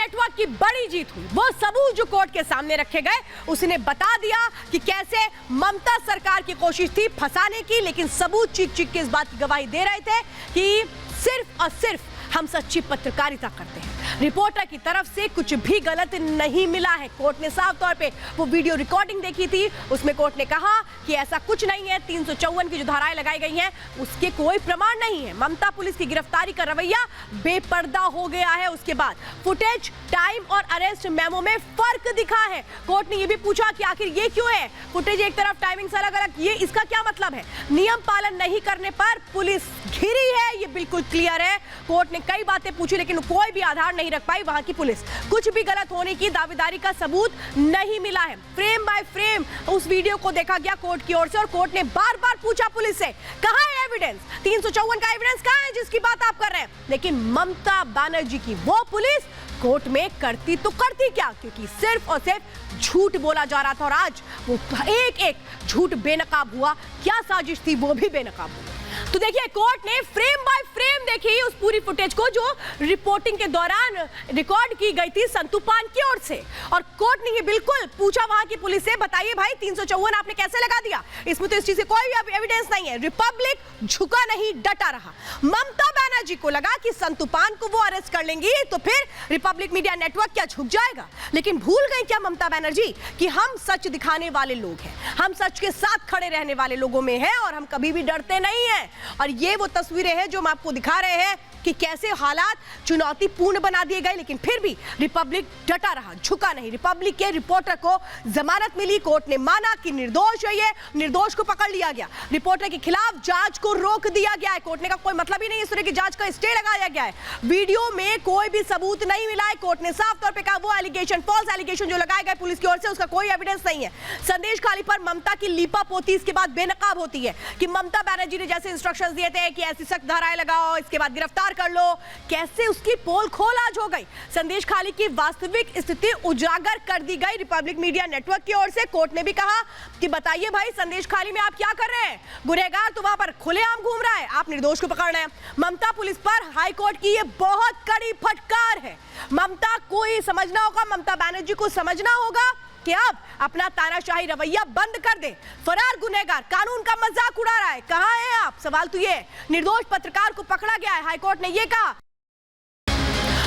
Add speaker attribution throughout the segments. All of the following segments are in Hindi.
Speaker 1: नेटवर्क की बड़ी जीत हुई। वो सबूत जो कोर्ट के सामने रखे गए उसने बता दिया कि कैसे ममता सरकार की कोशिश थी फंसाने की, लेकिन सबूत चीख चीख के इस बात की गवाही दे रहे थे कि सिर्फ और सिर्फ हम सच्ची पत्रकारिता करते हैं। रिपोर्टर की तरफ से कुछ भी गलत नहीं मिला है। कोर्ट ने साफ तौर पे वो वीडियो रिकॉर्डिंग देखी थी, उसमें कोर्ट ने कहा कि ऐसा कुछ नहीं है। 354 की जो धाराएं लगाई गई हैं उसके कोई प्रमाण नहीं है। ममता पुलिस की गिरफ्तारी का रवैया बेपर्दा हो गया है। उसके बाद फुटेज, टाइम और अरेस्ट मेमो में फर्क दिखा है। कोर्ट ने ये भी पूछा कि आखिर ये क्यों है, फुटेज एक तरफ, टाइमिंग अलग अलग, ये इसका क्या मतलब है? नियम पालन नहीं करने पर पुलिस घिरी है, ये बिल्कुल क्लियर है। कोर्ट ने कई बातें पूछी लेकिन कोई भी आधार नहीं रख पाई वहां की पुलिस। कुछ भी गलत होने की दावेदारी का सबूत नहीं मिला है। फ्रेम बाय फ्रेम उस वीडियो को देखा गया कोर्ट की ओर से और कोर्ट ने बार बार पूछा पुलिस से, कहां है एविडेंस? 354 का एविडेंस कहां है जिसकी बात आप कर रहे हैं? लेकिन ममता बनर्जी की वो पुलिस कोर्ट में करती तो करती क्या, क्योंकि सिर्फ और सिर्फ झूठ बोला जा रहा था और आज वो एक एक झूठ बेनकाब हुआ। क्या साजिश थी वो भी बेनकाब हुई। तो देखिए कोर्ट ने फ्रेम बाय फ्रेम देखी उस पूरी फुटेज को जो रिपोर्टिंग के दौरान रिकॉर्ड की गई थी संतू पान की ओर से, और कोर्ट ने ये बिल्कुल पूछा वहां की पुलिस से, बताइए भाई 354 आपने कैसे लगा दिया? इसमें तो इस चीज से कोई भी एविडेंस नहीं है। रिपब्लिक झुका नहीं, डटा रहा। ममता बनर्जी को लगा कि संतू पान को वो अरेस्ट कर लेंगी तो फिर रिपब्लिक मीडिया नेटवर्क क्या झुक जाएगा? लेकिन भूल गई क्या ममता बनर्जी कि हम सच दिखाने वाले लोग हैं, हम सच के साथ खड़े रहने वाले लोगों में हैं और हम कभी भी डरते नहीं हैं। और ये वो तस्वीरें हैं जो हम आपको दिखा रहे हैं कि कैसे हालात चुनौतीपूर्ण बना दिए गए, लेकिन फिर भी रिपब्लिक डटा रहा, झुका नहीं। रिपब्लिक के रिपोर्टर को जमानत मिली, कोर्ट ने माना कि निर्दोष है, ये निर्दोष को पकड़ लिया गया। रिपोर्टर के खिलाफ जांच को रोक दिया गया है। कोर्ट ने कहा कोई मतलब ही नहीं, इस तरह की जांच का स्टे लगाया गया है। वीडियो में कोई भी सबूत नहीं मिला है। कोर्ट ने साफ तौर पर कहा वो एलिगेशन, फॉल्स एलिगेशन जो लगाए गए पुलिस की ओर से, उसका कोई एविडेंस नहीं है। संदेश खाली पर ममता की लीपापोती इसके बाद बेनकाब होती है कि ममता बनर्जी ने जैसे इंस्ट्रक्शंस दिए थे कि ऐसी सख्त धाराएं लगाओ, इसके बाद गिरफ्तार कर लो, कैसे उसकी पोल खोल आज हो गई। संदेश खाली की वास्तविक स्थिति उजागर कर दी गई रिपब्लिक मीडिया नेटवर्क की ओर से। कोर्ट ने भी कहा कि बताइए भाई संदेश खाली में आप क्या कर रहे हैं? गुनहगार तो वहां पर खुलेआम घूम रहा है, आप निर्दोष को पकड़ रहे हैं। ममता पुलिस पर हाईकोर्ट की ये बहुत कड़ी फटकार है। ममता को ही समझना होगा, ममता बनर्जी को समझना होगा कि अब अपना तानाशाही रवैया बंद कर दे। फरार गुनहगार कानून का मजाक उड़ा रहा है, कहां है आप? सवाल तो ये, निर्दोष पत्रकार को पकड़ा गया है, हाईकोर्ट ने ये कहा।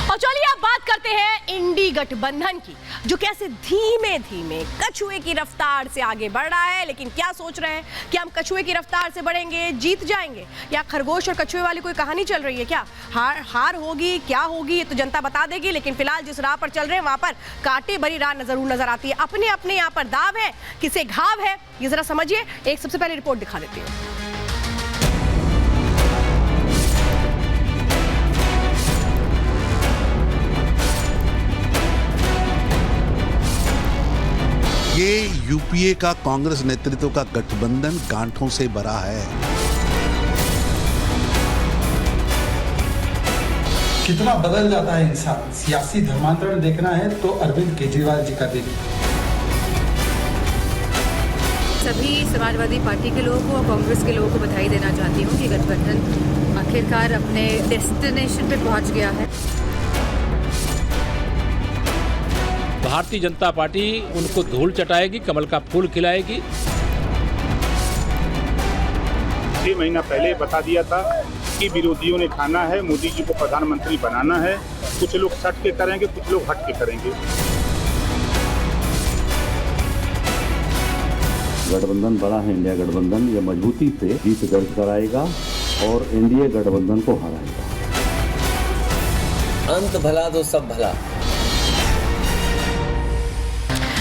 Speaker 1: और चलिए अब बात करते हैं इंडी गठबंधन की, जो कैसे धीमे धीमे कछुए की रफ्तार से आगे बढ़ रहा है। लेकिन क्या सोच रहे हैं कि हम कछुए की रफ्तार से बढ़ेंगे, जीत जाएंगे? या खरगोश और कछुए वाली कोई कहानी चल रही है क्या? हार होगी, क्या होगी ये तो जनता बता देगी। लेकिन फिलहाल जिस राह पर चल रहे हैं वहां पर कांटे भरी राह जरूर नजर आती है। अपने अपने यहाँ पर दाव है, किसे घाव है, ये जरा समझिए। एक सबसे पहले रिपोर्ट दिखा देती हूँ।
Speaker 2: ये यूपीए का कांग्रेस नेतृत्व का गठबंधन गांठों से भरा है।
Speaker 3: कितना बदल जाता है इंसान। सियासी धर्मांतरण देखना है तो अरविंद केजरीवाल जी का देखिए।
Speaker 4: सभी समाजवादी पार्टी के लोगों को और कांग्रेस के लोगों को बधाई देना चाहती हूँ कि गठबंधन आखिरकार अपने डेस्टिनेशन पे पहुंच गया है।
Speaker 5: भारतीय जनता पार्टी उनको धूल चटाएगी, कमल का फूल खिलाएगी।
Speaker 6: 6 महीना पहले बता दिया था कि विरोधियों ने खाना है, मोदी जी को प्रधानमंत्री बनाना है। कुछ लोग सट के करेंगे, कुछ लोग हट के करेंगे।
Speaker 7: गठबंधन बड़ा है, इंडिया गठबंधन, ये मजबूती से जीत दर्ज कराएगा और एनडीए गठबंधन को हराएगा।
Speaker 8: अंत भला तो सब भला।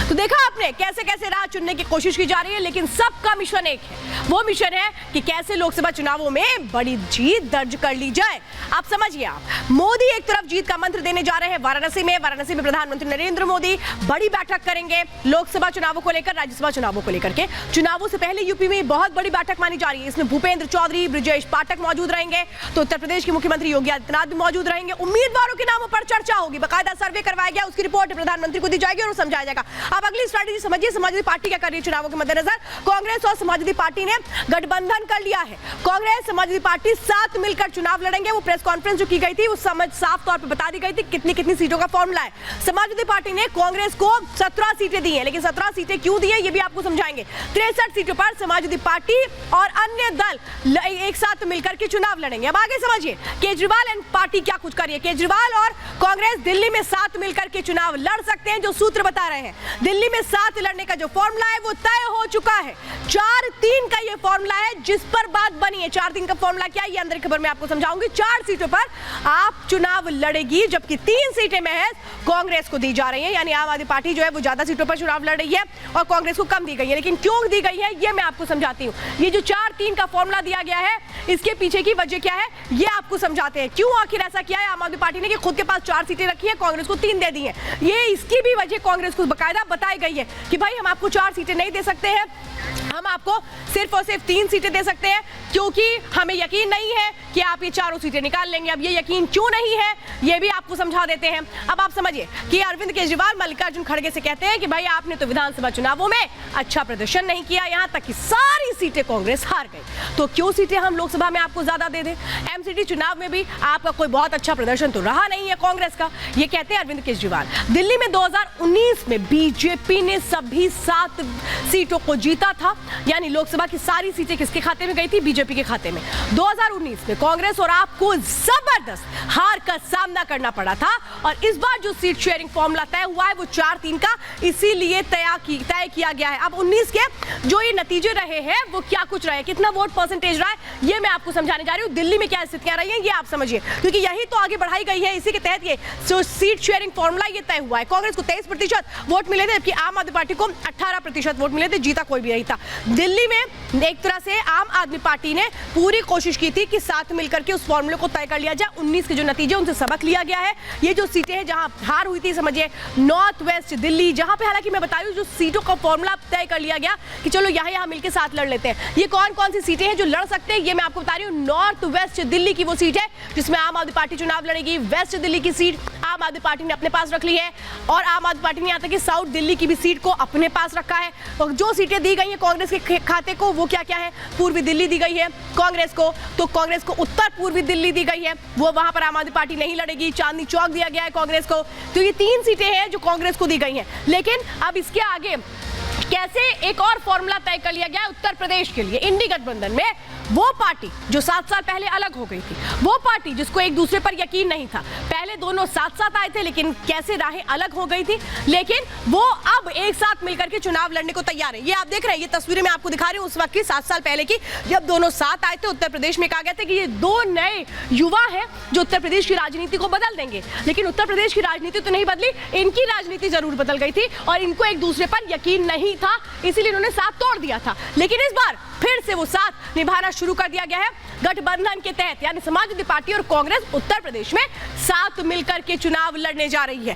Speaker 1: तो देखा आपने कैसे कैसे राह चुनने की कोशिश की जा रही है, लेकिन सबका मिशन एक है। वो मिशन है कि कैसे लोकसभा चुनावों में बड़ी जीत दर्ज कर ली जाए। आप समझिए, आप मोदी एक तरफ जीत का मंत्र देने जा रहे हैं वाराणसी में प्रधानमंत्री नरेंद्र मोदी बड़ी बैठक करेंगे लोकसभा चुनावों को लेकर, राज्यसभा चुनावों को लेकर के। चुनावों से पहले यूपी में बहुत बड़ी बैठक मानी जा रही है। इसमें भूपेंद्र चौधरी, ब्रजेश पाठक मौजूद रहेंगे, तो उत्तर प्रदेश के मुख्यमंत्री योगी आदित्यनाथ भी मौजूद रहेंगे। उम्मीदवारों के नामों पर चर्चा होगी, बाकायदा सर्वे करवाया गया, उसकी रिपोर्ट प्रधानमंत्री को दी जाएगी और समझाया जाएगा। अब अगली स्ट्रैटेजी समझिए समाजवादी पार्टी क्या कर रही है चुनावों के मद्देनजर। कांग्रेस और समाजवादी पार्टी ने गठबंधन कर लिया है। कांग्रेस समाजवादी पार्टी साथ मिलकर चुनाव लड़ेंगे। वो प्रेस कॉन्फ्रेंस जो की गई थी उस समय साफ तौर पर बता दी गई थी कितनी कितनी सीटों का फॉर्मूला है। समाजवादी पार्टी ने कांग्रेस को 17 सीटें दी हैं, लेकिन 17 सीटें क्यों दी है ये भी आपको समझाएंगे। 63 सीटों पर समाजवादी पार्टी और अन्य दल एक साथ मिलकर के चुनाव लड़ेंगे। अब आगे समझिए केजरीवाल एंड पार्टी क्या कुछ कर रही है। केजरीवाल और कांग्रेस दिल्ली में साथ मिलकर के चुनाव लड़ सकते हैं। जो सूत्र बता रहे हैं दिल्ली में साथ लड़ने का जो फॉर्मूला है वो तय हो चुका है। 4-3 का ये फॉर्मूला है जिस पर बात बनी है। 4-3 का फॉर्मूला क्या है ये अंदर की खबर में आपको समझाऊंगी। 4 सीटों पर आप चुनाव लड़ेगी, जबकि 3 सीटें महज कांग्रेस को दी जा रही है। यानी आम आदमी पार्टी जो है वो ज्यादा सीटों पर चुनाव लड़ रही है और कांग्रेस को कम दी गई है। लेकिन क्यों दी गई है ये मैं आपको समझाती हूँ। ये जो 4-3 का फॉर्मूला दिया गया है इसके पीछे की वजह क्या है ये आपको समझाते हैं। क्यों आखिर ऐसा किया है आम आदमी पार्टी ने कि खुद के पास 4 सीटें रखी है, कांग्रेस को 3 दे दी है। ये इसकी भी वजह कांग्रेस को बकायदा बताई गई है कि भाई हम आपको 4 सीटें नहीं दे सकते हैं, हम आपको सिर्फ और सिर्फ 3 सीटें दे सकते हैं क्योंकि हमें यकीन नहीं है कि आप ये चारों सीटें निकाल लेंगे। अब ये यकीन क्यों नहीं है ये भी आपको समझा देते हैं। अब आप समझिए कि अरविंद केजरीवाल मल्लिकार्जुन खड़गे से कहते हैं कि भाई आपने तो विधानसभा चुनावों में अच्छा प्रदर्शन नहीं किया, यहां तक कि सारी सीटें कांग्रेस हार गई, तो क्यों सीटें हम लोकसभा में आपको ज्यादा दे दें। एमसीडी चुनाव में भी आपका कोई बहुत अच्छा प्रदर्शन तो रहा नहीं है कांग्रेस का, ये कहते हैं अरविंद केजरीवाल। दिल्ली में 2019 में बीजेपी ने सभी 7 सीटों को जीता था, यानी लोकसभा की सारी सीटें किसके खाते में गई थी, बीजेपी के खाते में। 2019 में कांग्रेस और आपको जबरदस्त हार का सामना करना पड़ा था और इस बार जो सीट शेयरिंग फॉर्मूला तय हुआ है वो 4-3 का इसीलिए तय किया गया है। अब 19 के जो ये नतीजे रहे हैं वो क्या कुछ रहे, कितना वोट परसेंटेज रहा है ये मैं आपको समझाने जा रही हूँ। दिल्ली में क्या स्थितियां रही हैं ये आप समझिए, क्योंकि यही तो आगे बढ़ाई गई है। इसी के तहत ये जो सीट शेयरिंग फॉर्मूला ये तय हुआ है। कांग्रेस को 23% वोट मिले थे, जबकि आम आदमी पार्टी को 18% वोट मिले थे, जीता कोई भी नहीं था। दिल्ली में एक तरह से आम आदमी पार्टी ने पूरी कोशिश की थी कि साथ मिलकर के उस फॉर्मूले को तय कर लिया जाए। 19 के जो नतीजे उनसे सबक लिया गया है। ये जो सीटें हैं जहां हार हुई थी समझिए नॉर्थ वेस्ट दिल्ली, जहां पे हालांकि मैं बता रही हूं जो सीटों का फॉर्मूला तय कर लिया गया कि चलो यहाँ मिलकर साथ लड़ लेते हैं। ये कौन कौन सी सीटें हैं जो लड़ सकते हैं ये मैं आपको बता रही हूँ। नॉर्थ वेस्ट दिल्ली की वो सीट है जिसमें आम आदमी पार्टी चुनाव लड़ेगी। वेस्ट दिल्ली की सीट आम आदमी पार्टी ने अपने पास रख ली है और आम आदमी पार्टी ने यहाँ तक कि साउथ दिल्ली की भी सीट को अपने पास रखा है। और जो सीटें दी गई है कांग्रेस के खाते को वो क्या क्या है, पूर्वी दिल्ली दी गई है कांग्रेस को, तो कांग्रेस को उत्तर पूर्वी दिल्ली दी गई है, वो वहां पर आम आदमी पार्टी नहीं लड़ेगी। चांदनी चौक दिया गया है कांग्रेस को, तो ये 3 सीटें हैं जो कांग्रेस को दी गई हैं। लेकिन अब इसके आगे कैसे एक और फॉर्मूला तय कर लिया गया उत्तर प्रदेश के लिए। इंडी गठबंधन में वो पार्टी जो 7 साल पहले अलग हो गई थी, वो पार्टी जिसको एक दूसरे पर यकीन नहीं था, पहले दोनों साथ-साथ आए थे लेकिन कैसे राहें अलग हो गई थी, लेकिन वो अब एक साथ मिलकर के चुनाव लड़ने को तैयार है। ये आप देख रहे हैं, ये तस्वीरें मैं आपको दिखा रही हूँ उस वक्त की 7 साल पहले की, जब दोनों साथ आए थे। उत्तर प्रदेश में कहा गया था कि ये 2 नए युवा हैं जो उत्तर प्रदेश की राजनीति को बदल देंगे, लेकिन उत्तर प्रदेश की राजनीति तो नहीं बदली, इनकी राजनीति जरूर बदल गई थी और इनको एक दूसरे पर यकीन नहीं था, इसीलिए इन्होंने साथ तोड़ दिया था। लेकिन इस बार फिर से वो साथ निभाना शुरू कर दिया गया है गठबंधन के तहत, यानी समाजवादी पार्टी और कांग्रेस उत्तर प्रदेश में साथ मिलकर के चुनाव लड़ने जा रही है।